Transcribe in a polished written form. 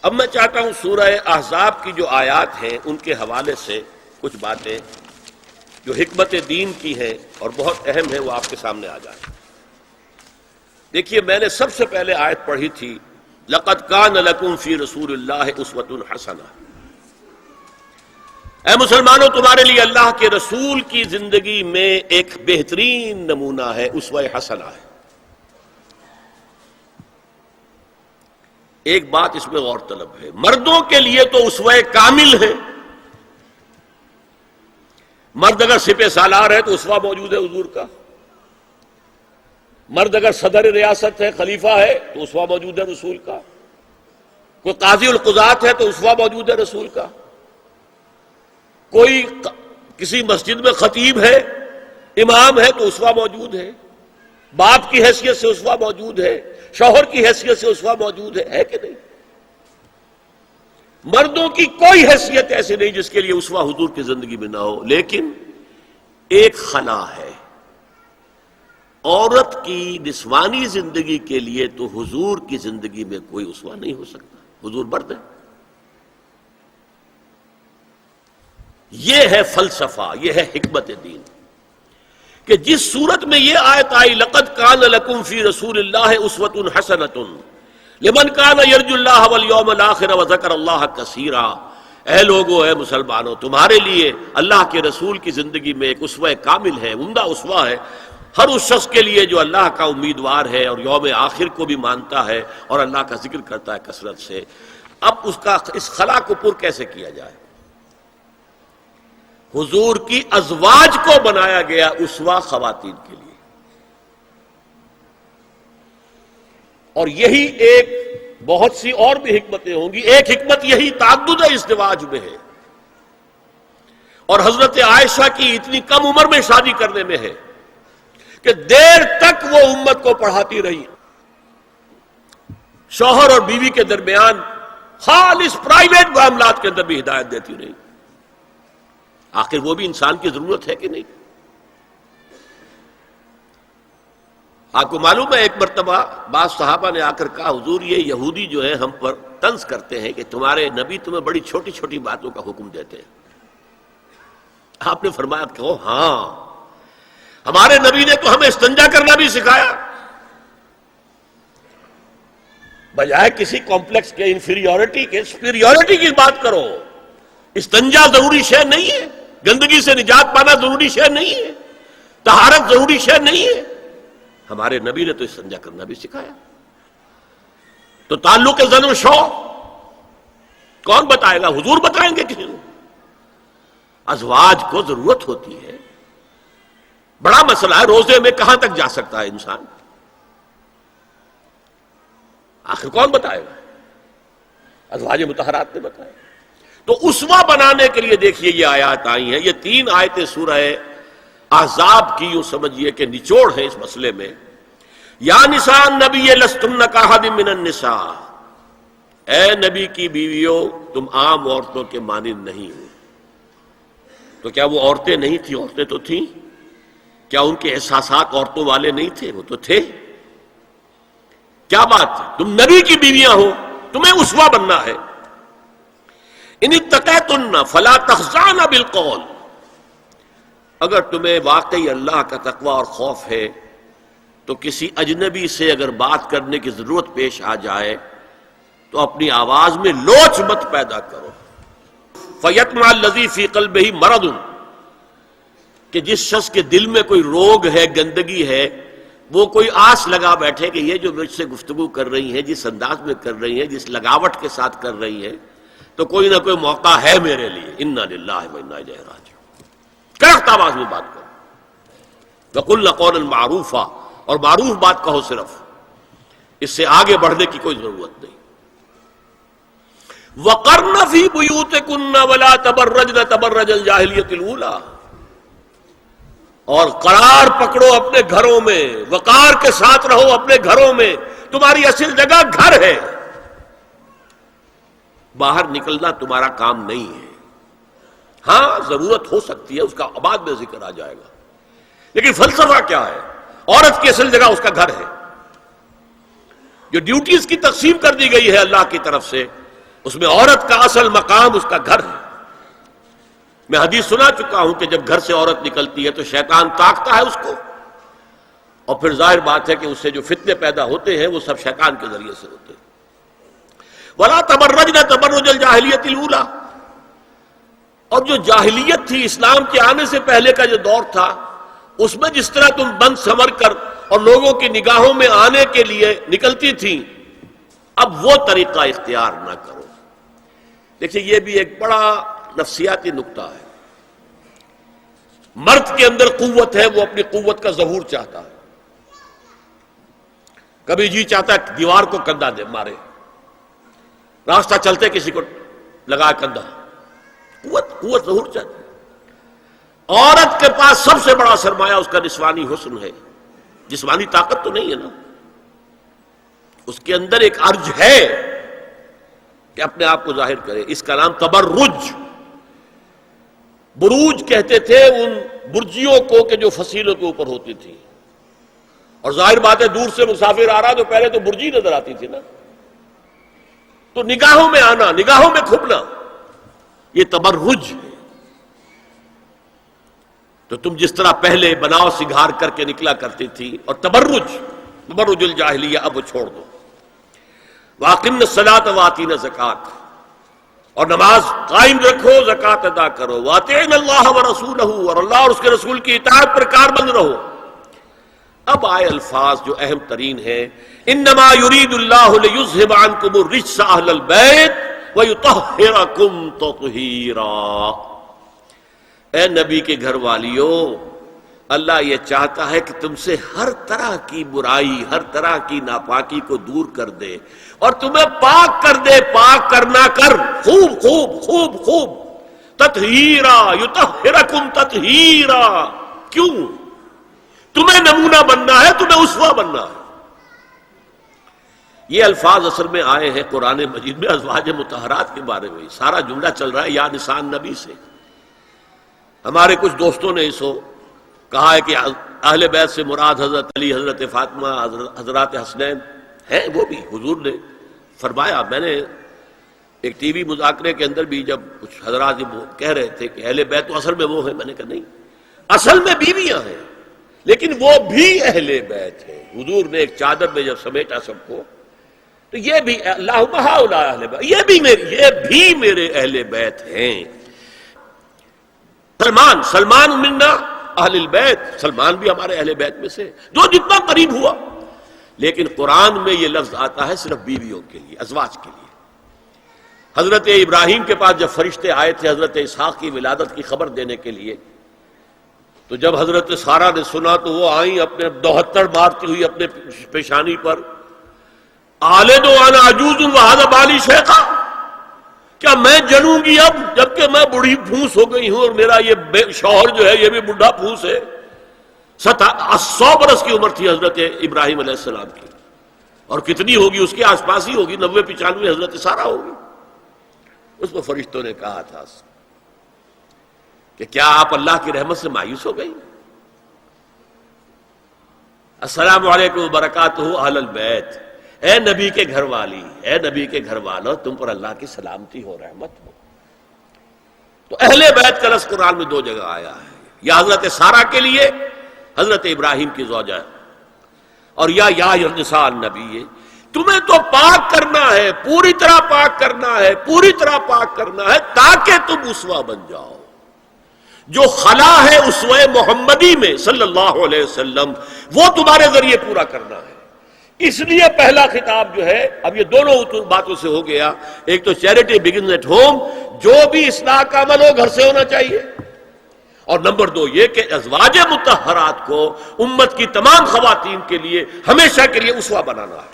اب میں چاہتا ہوں سورہ احزاب کی جو آیات ہیں ان کے حوالے سے کچھ باتیں جو حکمت دین کی ہیں اور بہت اہم ہیں وہ آپ کے سامنے آ جائیں۔ دیکھیے، میں نے سب سے پہلے آیت پڑھی تھی لَقَدْ كَانَ لَكُمْ فِي رَسُولِ اللَّهِ أُسْوَةٌ حَسَنَةٌ۔ اے مسلمانوں، تمہارے لیے اللہ کے رسول کی زندگی میں ایک بہترین نمونہ ہے، اسوہ حسنہ ہے۔ ایک بات اس میں غور طلب ہے، مردوں کے لیے تو اسوہ کامل ہے۔ مرد اگر سپہ سالار ہے تو اسوہ موجود ہے حضور کا، مرد اگر صدر ریاست ہے، خلیفہ ہے تو اسوہ موجود ہے رسول کا، کوئی قاضی القضات ہے تو اسوہ موجود ہے رسول کا، کوئی کسی مسجد میں خطیب ہے، امام ہے تو اسوہ موجود ہے، باپ کی حیثیت سے اسوہ موجود ہے، شوہر کی حیثیت سے اسوہ موجود ہے کہ نہیں؟ مردوں کی کوئی حیثیت ایسی نہیں جس کے لیے اسوہ حضور کی زندگی میں نہ ہو، لیکن ایک خلا ہے، عورت کی نسوانی زندگی کے لیے تو حضور کی زندگی میں کوئی اسوہ نہیں ہو سکتا، حضور مرد ہے۔ یہ ہے فلسفہ، یہ ہے حکمت دین، کہ جس صورت میں یہ آیت آئی لَقَدْ كَانَ لَكُمْ فِي رَسُولِ اللَّهِ أُسْوَةٌ حَسَنَةٌ لِمَنْ كَانَ يَرْجُو اللَّهَ وَالْيَوْمَ الْآخِرَ وَذَكَرَ اللَّهَ كَثِيرًا، اے لوگو، اے مسلمانوں، تمہارے لیے اللہ کے رسول کی زندگی میں ایک اسوہ کامل ہے، عمدہ اسوہ ہے، ہر اس شخص کے لیے جو اللہ کا امیدوار ہے اور یوم آخر کو بھی مانتا ہے اور اللہ کا ذکر کرتا ہے کثرت سے۔ اب اس خلا کو پر کیسے کیا جائے؟ حضور کی ازواج کو بنایا گیا اسوہ خواتین کے لیے، اور یہی ایک بہت سی اور بھی حکمتیں ہوں گی۔ ایک حکمت یہی تعدد ازدواج میں ہے، اور حضرت عائشہ کی اتنی کم عمر میں شادی کرنے میں ہے کہ دیر تک وہ امت کو پڑھاتی رہی، شوہر اور بیوی کے درمیان خالص پرائیویٹ معاملات کے اندر بھی ہدایت دیتی رہی۔ آخر وہ بھی انسان کی ضرورت ہے کہ نہیں؟ آپ کو معلوم ہے ایک مرتبہ بعض صحابہ نے آ کر کہا، حضور یہ یہودی جو ہے ہم پر طنز کرتے ہیں کہ تمہارے نبی تمہیں بڑی چھوٹی چھوٹی باتوں کا حکم دیتے ہیں۔ آپ نے فرمایا کہ ہاں، ہمارے نبی نے تو ہمیں استنجا کرنا بھی سکھایا، بجائے کسی کمپلیکس کے انفیریورٹی کے سپیریورٹی کی بات کرو۔ استنجا ضروری شے نہیں ہے، گندگی سے نجات پانا ضروری شے نہیں ہے، طہارت ضروری شے نہیں ہے، ہمارے نبی نے تو استنجا کرنا بھی سکھایا۔ تو تعلق زن و شو کون بتائے گا؟ حضور بتائیں گے کسی کو؟ ازواج کو ضرورت ہوتی ہے، بڑا مسئلہ ہے، روزے میں کہاں تک جا سکتا ہے انسان؟ آخر کون بتائے گا؟ ازواج مطہرات نے بتایا۔ تو اسوہ بنانے کے لیے دیکھیے یہ آیات آئی ہیں، یہ 3 آیتیں سورہ احزاب کی، یوں سمجھیے کہ نچوڑ ہے اس مسئلے میں۔ یا نساء النبی لستن کاحد من النساء، اے نبی کی بیویوں تم عام عورتوں کے مانند نہیں ہو۔ تو کیا وہ عورتیں نہیں تھیں؟ عورتیں تو تھیں۔ کیا ان کے احساسات عورتوں والے نہیں تھے؟ وہ تو تھے۔ کیا بات ہے؟ تم نبی کی بیویاں ہو، تمہیں اسوہ بننا ہے۔ ان اتقیتن فلا تخضعن بالقول، اگر تمہیں واقعی اللہ کا تقوی اور خوف ہے تو کسی اجنبی سے اگر بات کرنے کی ضرورت پیش آ جائے تو اپنی آواز میں لوچ مت پیدا کرو۔ فیطمع الذی فی قلبہ مرض، کہ جس شخص کے دل میں کوئی روگ ہے، گندگی ہے، وہ کوئی آس لگا بیٹھے کہ یہ جو مجھ سے گفتگو کر رہی ہیں، جس انداز میں کر رہی ہیں، جس لگاوٹ کے ساتھ کر رہی ہیں، تو کوئی نہ کوئی موقع ہے میرے لیے۔ انا للہ و انا الیہ راجعون، کڑک آواز میں بات کرو۔ وقلن قولا معروفا، اور معروف بات کہو، صرف اس سے آگے بڑھنے کی کوئی ضرورت نہیں۔ وقرن فی بیوتکن ولا تبرجن تبرج الجاہلیۃ الاولی، اور قرار پکڑو اپنے گھروں میں، وقار کے ساتھ رہو اپنے گھروں میں، تمہاری اصل جگہ گھر ہے، باہر نکلنا تمہارا کام نہیں ہے۔ ہاں ضرورت ہو سکتی ہے، اس کا بعد میں ذکر آ جائے گا، لیکن فلسفہ کیا ہے؟ عورت کی اصل جگہ اس کا گھر ہے۔ جو ڈیوٹیز کی تقسیم کر دی گئی ہے اللہ کی طرف سے، اس میں عورت کا اصل مقام اس کا گھر ہے. میں حدیث سنا چکا ہوں کہ جب گھر سے عورت نکلتی ہے تو شیطان تاکتا ہے اس کو، اور پھر ظاہر بات ہے کہ اس سے جو فتنے پیدا ہوتے ہیں وہ سب شیطان کے ذریعے سے ہوتے ہیں. وَلَا تَبَرَّجْنَ تَبَرُّجَ الْجَاهِلِيَّةِ الْأُولَىٰ، اور جو جاہلیت تھی، اسلام کے آنے سے پہلے کا جو دور تھا، اس میں جس طرح تم بند سمر کر اور لوگوں کی نگاہوں میں آنے کے لیے نکلتی تھی، اب وہ طریقہ اختیار نہ کرو. دیکھیے یہ بھی ایک بڑا نفسیاتی نکتہ ہے. مرد کے اندر قوت ہے، وہ اپنی قوت کا ظہور چاہتا ہے. کبھی جی چاہتا ہے دیوار کو کندھا دے مارے، راستہ چلتے کسی کو لگا کندھا. قوت ظہور چاہتا ہے. عورت کے پاس سب سے بڑا سرمایہ اس کا نسوانی حسن ہے. جسمانی طاقت تو نہیں ہے نا، اس کے اندر ایک ارج ہے کہ اپنے آپ کو ظاہر کرے. اس کا نام تبرج. بروج کہتے تھے ان برجیوں کو کہ جو فصیلوں کے اوپر ہوتی تھی. اور ظاہر بات ہے دور سے مسافر آ رہا تو پہلے تو برجی نظر آتی تھی نا، تو نگاہوں میں آنا، نگاہوں میں کھپنا، یہ تبرج ہے. تو تم جس طرح پہلے بناؤ سنگھار کر کے نکلا کرتی تھی، اور تبرج الجاہلیہ اب وہ چھوڑ دو. وَأَقِمْنَ الصَّلَاةَ وَآتِينَ الزَّكَاةَ، اور نماز قائم رکھو، زکوٰۃ ادا کرو. وَأَطِيعْنَ اللَّهَ وَرَسُولَهُ، اور اللہ اور اس کے رسول کی اطاعت پر کاربند رہو. اب آئے الفاظ جو اہم ترین ہیں. انما یرید اللہ لیذھب عنکم الرجس اہل البیت ویطہرکم تطہیرا. اے نبی کے گھر والیو، اللہ یہ چاہتا ہے کہ تم سے ہر طرح کی برائی، ہر طرح کی ناپاکی کو دور کر دے اور تمہیں پاک کر دے. پاک کرنا کر، خوب خوب خوب خوب. تطہیرا، یطہرکم تطہیرا. کیوں؟ تمہیں نمونہ بننا ہے، تمہیں اسوہ بننا ہے. یہ الفاظ اصل میں آئے ہیں قرآن مجید میں ازواج مطہرات کے بارے میں. سارا جملہ چل رہا ہے یا نسان نبی سے. ہمارے کچھ دوستوں نے اس کو کہا ہے کہ اہل بیت سے مراد حضرت علی، حضرت فاطمہ، حضرات حسنین ہیں. وہ بھی حضور نے فرمایا. میں نے ایک ٹی وی مذاکرے کے اندر بھی جب کچھ حضرات کہہ رہے تھے کہ اہل بیت تو اصل میں وہ ہیں، میں نے کہا نہیں، اصل میں بیویاں ہیں لیکن وہ بھی اہل بیت ہے. حضور نے ایک چادر میں جب سمیٹا سب کو، تو یہ بھی اللہم ہؤلاء اہل بیت، یہ بھی میرے اہل بیت ہیں. سلمان منا اہل البیت، سلمان بھی ہمارے اہل بیت میں سے، جو جتنا قریب ہوا. لیکن قرآن میں یہ لفظ آتا ہے صرف بیویوں کے لیے، ازواج کے لیے. حضرت ابراہیم کے پاس جب فرشتے آئے تھے حضرت اسحاق کی ولادت کی خبر دینے کے لیے، تو جب حضرت سارہ نے سنا تو وہ آئیں اپنے 72 مارتی ہوئی اپنے پیشانی پر. آلد وانا عجوز وہذا بالی شیخا، کیا میں جنوں گی اب جبکہ میں بوڑھی پھونس ہو گئی ہوں اور میرا یہ شوہر جو ہے یہ بھی بوڑھا پھونس ہے. 100 برس کی عمر تھی حضرت ابراہیم علیہ السلام کی، اور کتنی ہوگی اس کے آس پاس ہی ہوگی، 90-95 حضرت سارہ ہوگی. اس کو فرشتوں نے کہا تھا کہ کیا آپ اللہ کی رحمت سے مایوس ہو گئی؟ السلام علیکم وبرکاتہ اہل البیت. اے نبی کے گھر والی، اے نبی کے گھر والوں، تم پر اللہ کی سلامتی ہو، رحمت ہو. تو اہل بیت کا لفظ قرآن میں 2 جگہ آیا ہے، یا حضرت سارہ کے لیے حضرت ابراہیم کی زوجہ، اور یا نساء النبی. تمہیں تو پاک کرنا ہے، پوری طرح پاک کرنا ہے، پوری طرح پاک کرنا ہے تاکہ تم اسوہ بن جاؤ. جو خلا ہے اسوہ محمدی میں صلی اللہ علیہ وسلم، وہ تمہارے ذریعے پورا کرنا ہے. اس لیے پہلا خطاب جو ہے، اب یہ دونوں باتوں سے ہو گیا. ایک تو چیریٹی بگنز ایٹ ہوم، جو بھی اصلاح کا عمل ہو گھر سے ہونا چاہیے. اور نمبر 2 یہ کہ ازواج مطہرات کو امت کی تمام خواتین کے لیے ہمیشہ کے لیے اسوہ بنانا ہے.